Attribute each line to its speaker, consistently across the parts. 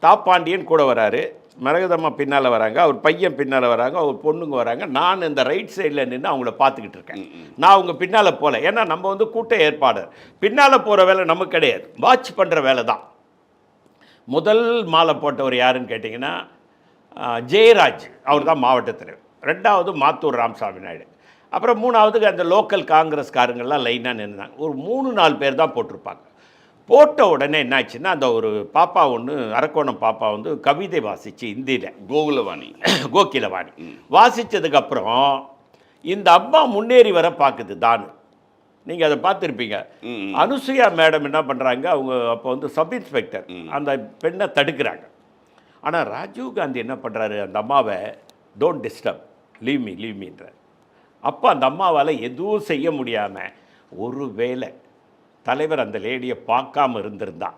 Speaker 1: தாப்பாண்டியன் கூட வராரு, மரகதம்மா பின்னால் வராங்க, அவர் பையன் பின்னால் வராங்க, அவர் பொண்ணுங்க வராங்க. நான் இந்த ரைட் சைடில் நின்று அவங்கள பார்த்துக்கிட்டு இருக்கேன். நான் அவங்க பின்னால் போகல, ஏன்னா நம்ம வந்து கூட்ட ஏற்பாடு, பின்னால் போகிற வேலை நமக்கு கிடையாது, வாட்ச் பண்ணுற வேலை தான். முதல் மாலை போட்டவர் யாருன்னு கேட்டிங்கன்னா ஜெயராஜ், அவர் தான் மாவட்ட தலைவர். ரெண்டாவது மாத்தூர் ராமசாமி நாயுடு. அப்புறம் மூணாவதுக்கு அந்த லோக்கல் காங்கிரஸ்காரங்கள்லாம் லைனாக நின்றாங்க. ஒரு 3-4 பேர் தான் போட்டிருப்பாங்க. போட்ட உடனே என்னாச்சுன்னா, அந்த ஒரு பாப்பா ஒன்று, அரக்கோணம் பாப்பா வந்து கவிதை வாசிச்சு ஹிந்தியில், கோகிலவாணி வாசித்ததுக்கப்புறம் இந்த அம்மா முன்னேறி வர பார்க்குது தானு. நீங்கள் அதை பார்த்துருப்பீங்க. அனுசுயா மேடம் என்ன பண்ணுறாங்க, அவங்க அப்போ வந்து சப் இன்ஸ்பெக்டர், அந்த பெண்ணை தடுக்கிறாங்க. ஆனால் ராஜீவ்காந்தி என்ன பண்ணுறாரு, அந்த அம்மாவை டோன்ட் டிஸ்டர்ப், லீவ் மீன்றார். அப்போ அந்த அம்மாவால் எதுவும் செய்ய முடியாமல், ஒரு வேளை தலைவர் அந்த லேடியை பார்க்காம இருந்திருந்தா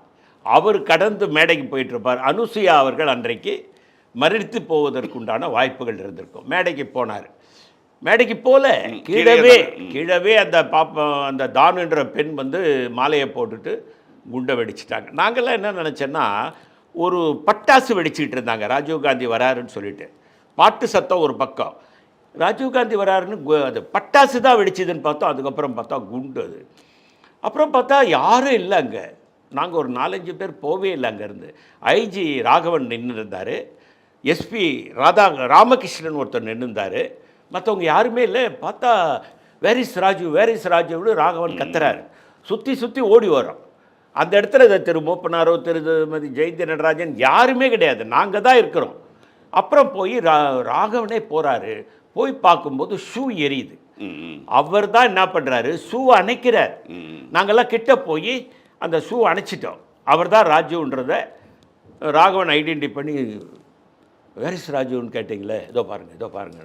Speaker 1: அவர் கடந்து மேடைக்கு போயிட்டுருப்பார். அனுசுயா அவர்கள் அன்றைக்கு மறித்து போவதற்குண்டான வாய்ப்புகள் இருந்திருக்கும். மேடைக்கு போனார், மேடைக்கு போல கீழவே அந்த தானுன்ற பெண் வந்து மாலையை போட்டுட்டு குண்டை வெடிச்சிட்டாங்க. நாங்கள்லாம் என்ன நினச்சோன்னா, ஒரு பட்டாசு வெடிச்சிக்கிட்டு இருந்தாங்க ராஜீவ்காந்தி வராருன்னு சொல்லிட்டு. பாட்டு சத்தம் ஒரு பக்கம், ராஜீவ்காந்தி வராருன்னு அது பட்டாசு தான் வெடிச்சதுன்னு பார்த்தோம். அதுக்கப்புறம் பார்த்தா குண்டு. அது அப்புறம் பார்த்தா யாரும் இல்லை அங்கே. நாங்கள் ஒரு 4-5 பேர் போவே இல்லை அங்கேருந்து. ஐஜி ராகவன் நின்று இருந்தார், எஸ்பி ராமகிருஷ்ணன் ஒருத்தர் நின்று இருந்தார், மற்றவங்க யாருமே இல்லை. பார்த்தா வேர் இஸ் ராஜுன்னு ராகவன் கத்துறாரு. சுற்றி ஓடி வரோம். அந்த இடத்துல திரு மூப்பனாரோ திருமதி ஜெயந்தி நடராஜன் யாருமே கிடையாது, நாங்கள் தான் இருக்கிறோம். அப்புறம் போய் ராகவனே போகிறாரு. போய் பார்க்கும்போது ஷூ எரியுது. அவர் தான் என்ன பண்ணுறாரு, ஷூவை அணைக்கிறார். நாங்கள்லாம் கிட்ட போய் அந்த ஷூ அணைச்சிட்டோம். அவர் தான் ராஜுன்றதை ராகவன் ஐடென்டிஃபை பண்ணி, வேர் இஸ் ராஜுன்னு கேட்டிங்களே, இதோ பாருங்கள்